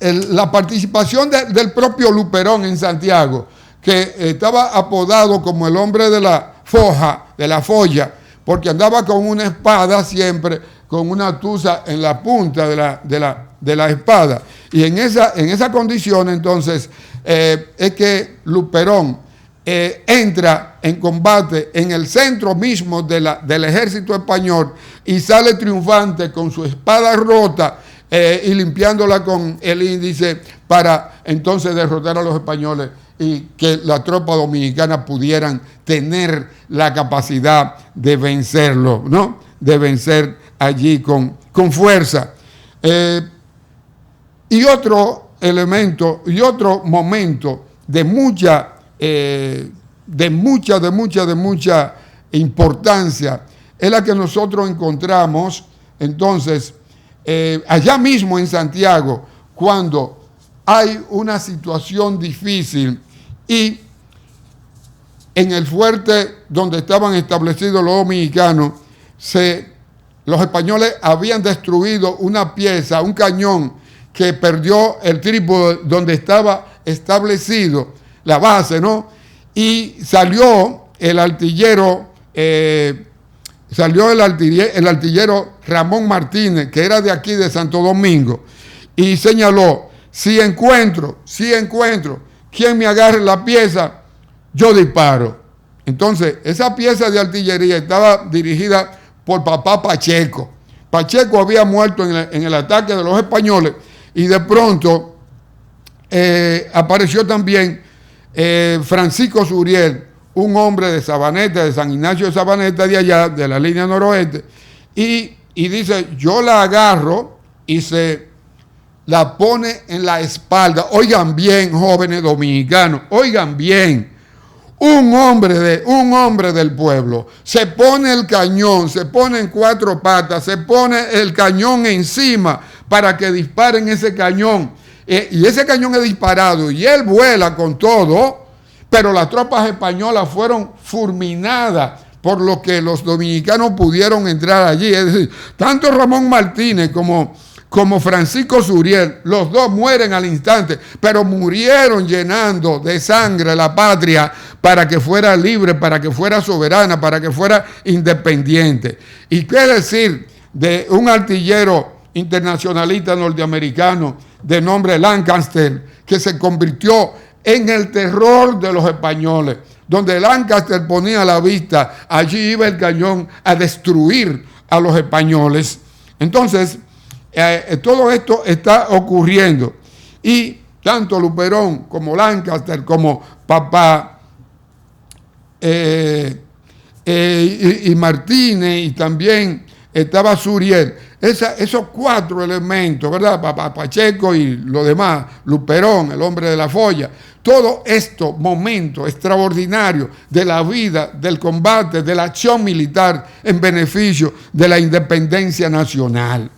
la participación del propio Luperón en Santiago, que estaba apodado como el hombre de la folla, porque andaba con una espada siempre, con una tusa en la punta de la espada. Y en esa condición, entonces, es que Luperón entra en combate en el centro mismo del ejército español y sale triunfante con su espada rota, y limpiándola con el índice para entonces derrotar a los españoles y que la tropa dominicana pudieran tener la capacidad de vencerlo, ¿no? De vencer allí con fuerza. Y otro elemento y otro momento de mucha importancia es la que nosotros encontramos entonces allá mismo en Santiago, cuando hay una situación difícil y en el fuerte donde estaban establecidos los dominicanos, los españoles habían destruido una pieza, un cañón que perdió el trípode donde estaba establecido la base, ¿no? Y salió el artillero salió el artillero Ramón Martínez, que era de aquí de Santo Domingo, y señaló: si encuentro quien me agarre la pieza, yo disparo. Entonces, esa pieza de artillería estaba dirigida por papá Pacheco. Pacheco había muerto en el ataque de los españoles, y de pronto apareció también Francisco Suriel, un hombre de Sabaneta, de San Ignacio de Sabaneta, de allá, de la línea noroeste, y dice: yo la agarro, y se la pone en la espalda. Oigan bien, jóvenes dominicanos, oigan bien. Un hombre del pueblo se pone el cañón, se pone en 4 patas, se pone el cañón encima para que disparen ese cañón. Y ese cañón es disparado y él vuela con todo, pero las tropas españolas fueron fulminadas, por lo que los dominicanos pudieron entrar allí. Es decir, tanto Ramón Martínez como Francisco Suriel, los dos mueren al instante, pero murieron llenando de sangre la patria para que fuera libre, para que fuera soberana, para que fuera independiente. ¿Y qué decir de un artillero internacionalista norteamericano de nombre Lancaster, que se convirtió en el terror de los españoles? Donde Lancaster ponía la vista, allí iba el cañón a destruir a los españoles. Entonces, todo esto está ocurriendo, y tanto Luperón como Lancaster como papá y Martínez, y también estaba Suriel, esos 4 elementos, ¿verdad? Papá Pacheco y lo demás, Luperón, el hombre de la folla, todo esto momento extraordinario de la vida, del combate, de la acción militar en beneficio de la independencia nacional.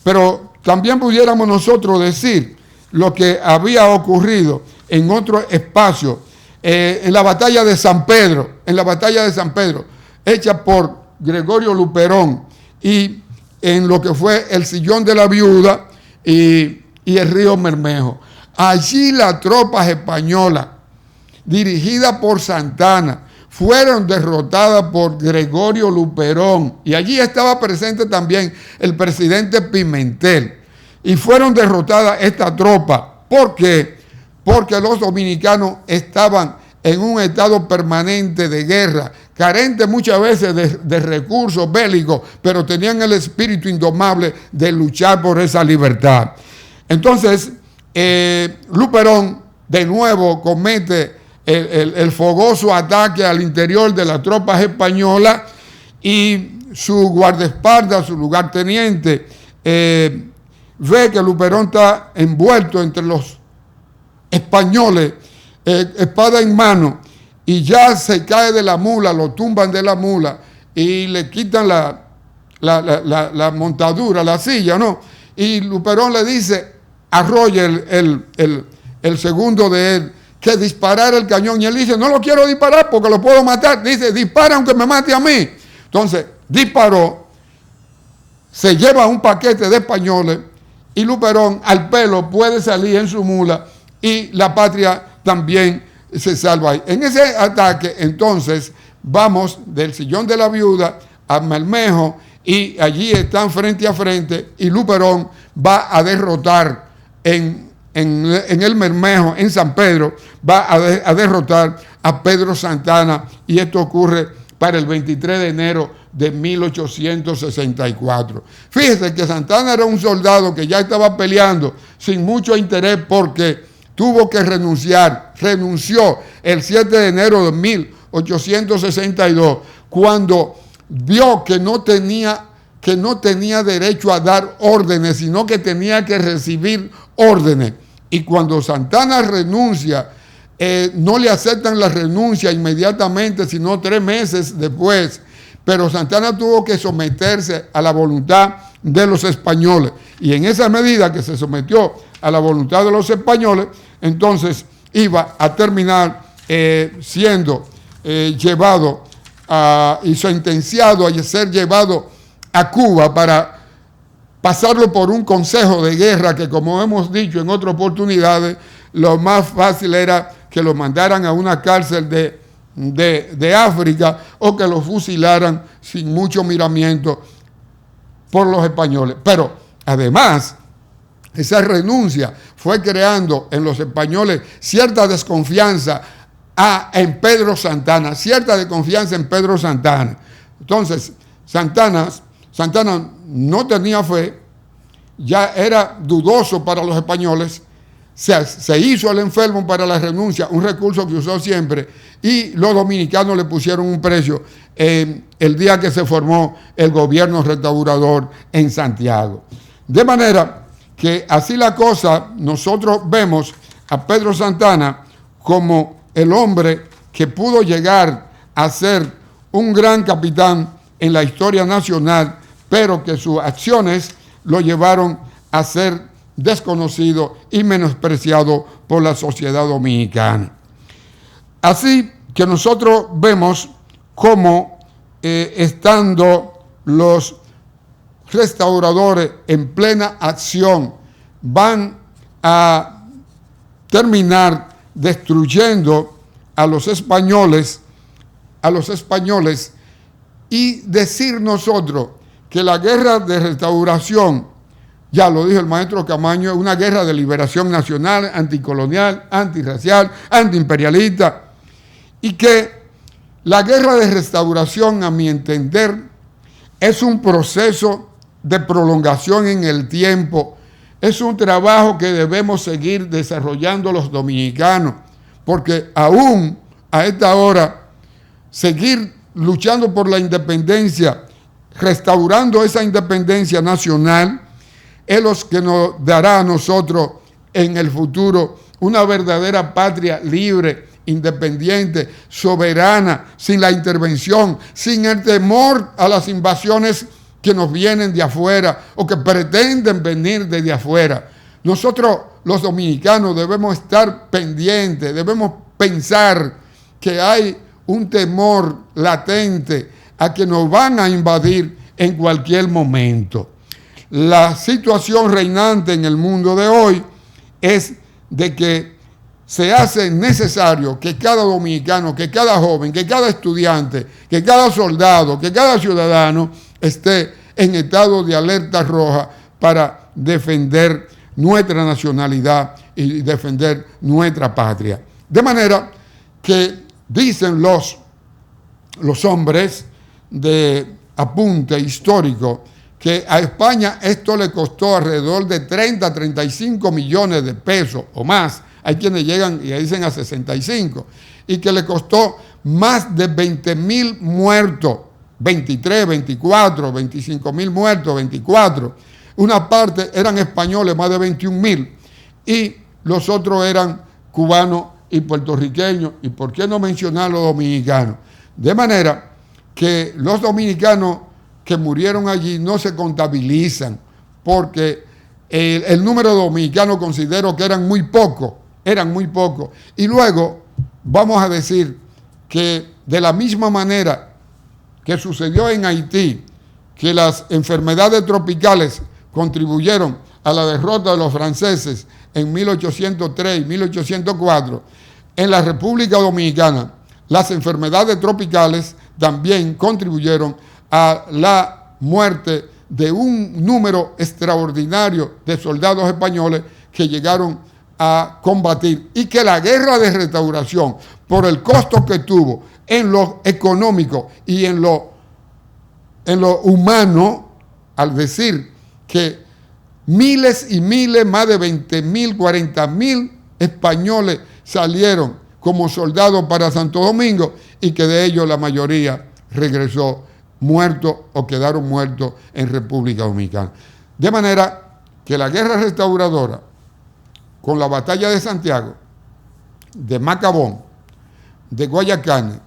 Pero también pudiéramos nosotros decir lo que había ocurrido en otro espacio, en la batalla de San Pedro, hecha por Gregorio Luperón, y en lo que fue el Sillón de la Viuda y el río Bermejo. Allí las tropas españolas, dirigidas por Santana, fueron derrotadas por Gregorio Luperón, y allí estaba presente también el presidente Pimentel, y fueron derrotadas estas tropas. ¿Por qué? Porque los dominicanos estaban en un estado permanente de guerra, carentes muchas veces de recursos bélicos, pero tenían el espíritu indomable de luchar por esa libertad. Entonces, Luperón de nuevo comete el fogoso ataque al interior de las tropas españolas, y su guardaespaldas, su lugarteniente, ve que Luperón está envuelto entre los españoles, espada en mano, y ya se cae de la mula, lo tumban de la mula y le quitan la montadura, la silla, ¿no? Y Luperón le dice a Roger, el segundo de él, que disparara el cañón, y él dice: no lo quiero disparar porque lo puedo matar. Dice: dispara aunque me mate a mí. Entonces disparó, se lleva un paquete de españoles, y Luperón al pelo puede salir en su mula, y la patria también se salva ahí. En ese ataque, entonces, vamos del Sillón de la Viuda a Bermejo, y allí están frente a frente, y Luperón va a derrotar en el Bermejo, en San Pedro, va a derrotar a Pedro Santana, y esto ocurre para el 23 de enero de 1864. Fíjese que Santana era un soldado que ya estaba peleando sin mucho interés, porque tuvo que renunció el 7 de enero de 1862, cuando vio que no tenía derecho a dar órdenes, sino que tenía que recibir órdenes. Y cuando Santana renuncia, no le aceptan la renuncia inmediatamente, sino 3 meses después. Pero Santana tuvo que someterse a la voluntad de los españoles. Y en esa medida que se sometió a la voluntad de los españoles, entonces iba a terminar siendo llevado y sentenciado a ser llevado a Cuba para pasarlo por un consejo de guerra, que, como hemos dicho en otras oportunidades, lo más fácil era que lo mandaran a una cárcel de de África o que los fusilaran sin mucho miramiento por los españoles. Pero además, esa renuncia fue creando en los españoles cierta desconfianza en Pedro Santana, cierta desconfianza en Pedro Santana. Entonces, Santana no tenía fe, ya era dudoso para los españoles, se hizo el enfermo para la renuncia, un recurso que usó siempre, y los dominicanos le pusieron un precio el día que se formó el gobierno restaurador en Santiago. De manera que así la cosa, nosotros vemos a Pedro Santana como el hombre que pudo llegar a ser un gran capitán en la historia nacional, pero que sus acciones lo llevaron a ser desconocido y menospreciado por la sociedad dominicana. Así que nosotros vemos cómo estando los restauradores en plena acción van a terminar destruyendo a los españoles y decir nosotros que la guerra de restauración, ya lo dijo el maestro Camaño, es una guerra de liberación nacional, anticolonial, antirracial, antiimperialista, y que la guerra de restauración, a mi entender, es un proceso de prolongación en el tiempo, es un trabajo que debemos seguir desarrollando los dominicanos, porque aún a esta hora seguir luchando por la independencia, restaurando esa independencia nacional, es lo que nos dará a nosotros en el futuro una verdadera patria libre, independiente, soberana, sin la intervención, sin el temor a las invasiones que nos vienen de afuera o que pretenden venir desde afuera. Nosotros, los dominicanos, debemos estar pendientes, debemos pensar que hay un temor latente a que nos van a invadir en cualquier momento. La situación reinante en el mundo de hoy es de que se hace necesario que cada dominicano, que cada joven, que cada estudiante, que cada soldado, que cada ciudadano esté en estado de alerta roja para defender nuestra nacionalidad y defender nuestra patria. De manera que dicen los hombres de apunte histórico que a España esto le costó alrededor de 30 a 35 millones de pesos o más. Hay quienes llegan y dicen a 65, y que le costó más de 20,000 muertos, 23, 24, 25,000 muertos, 24. Una parte eran españoles, más de 21,000, y los otros eran cubanos y puertorriqueños, y por qué no mencionar los dominicanos. De manera que los dominicanos que murieron allí no se contabilizan, porque el número de dominicanos considero que eran muy pocos. Y luego vamos a decir que de la misma manera que sucedió en Haití, que las enfermedades tropicales contribuyeron a la derrota de los franceses en 1803 y 1804, en la República Dominicana las enfermedades tropicales también contribuyeron a la muerte de un número extraordinario de soldados españoles que llegaron a combatir, y que la guerra de restauración, por el costo que tuvo en lo económico y en lo humano, al decir que miles y miles, más de 20,000, 40,000 españoles salieron como soldados para Santo Domingo, y que de ellos la mayoría regresó muerto o quedaron muertos en República Dominicana. De manera que la guerra restauradora, con la batalla de Santiago, de Macabón, de Guayacán,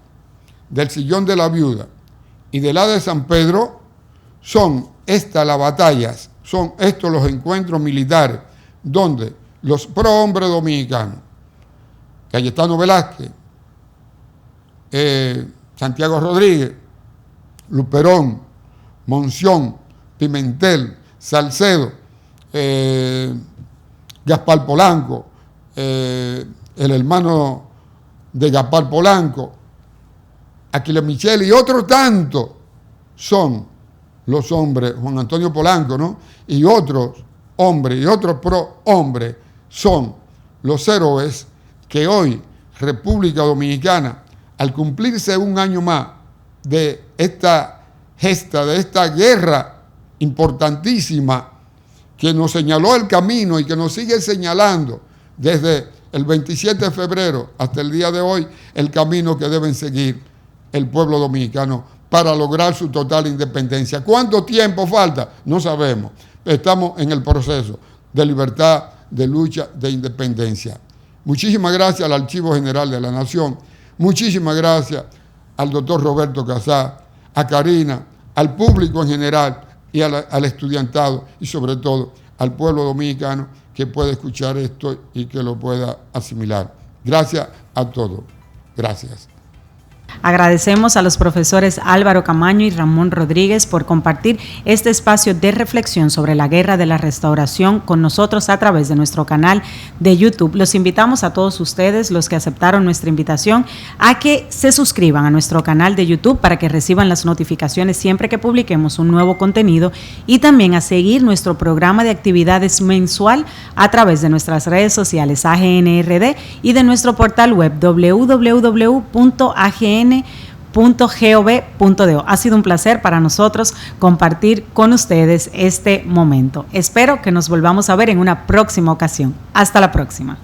del Sillón de la Viuda y de la de San Pedro, son estas las batallas, son estos los encuentros militares donde los prohombres dominicanos, Cayetano Velázquez, Santiago Rodríguez, Luperón, Monción, Pimentel, Salcedo, Gaspar Polanco, el hermano de Gaspar Polanco, Aquiles Michel y otros tantos son los hombres, Juan Antonio Polanco, ¿no? Y otros hombres y otros hombres son los héroes que hoy República Dominicana, al cumplirse un año más de esta gesta, de esta guerra importantísima que nos señaló el camino y que nos sigue señalando desde el 27 de febrero hasta el día de hoy, el camino que deben seguir el pueblo dominicano para lograr su total independencia. ¿Cuánto tiempo falta? No sabemos. Estamos en el proceso de libertad, de lucha, de independencia. Muchísimas gracias al Archivo General de la Nación, muchísimas gracias al doctor Roberto Casá, a Karina, al público en general y al estudiantado y sobre todo al pueblo dominicano que pueda escuchar esto y que lo pueda asimilar. Gracias a todos. Gracias. Agradecemos a los profesores Álvaro Camaño y Ramón Rodríguez por compartir este espacio de reflexión sobre la Guerra de la Restauración con nosotros a través de nuestro canal de YouTube. Los invitamos a todos ustedes, los que aceptaron nuestra invitación, a que se suscriban a nuestro canal de YouTube para que reciban las notificaciones siempre que publiquemos un nuevo contenido y también a seguir nuestro programa de actividades mensual a través de nuestras redes sociales AGNRD y de nuestro portal web www.agn.gov.do. Ha sido un placer para nosotros compartir con ustedes este momento. Espero que nos volvamos a ver en una próxima ocasión. Hasta la próxima.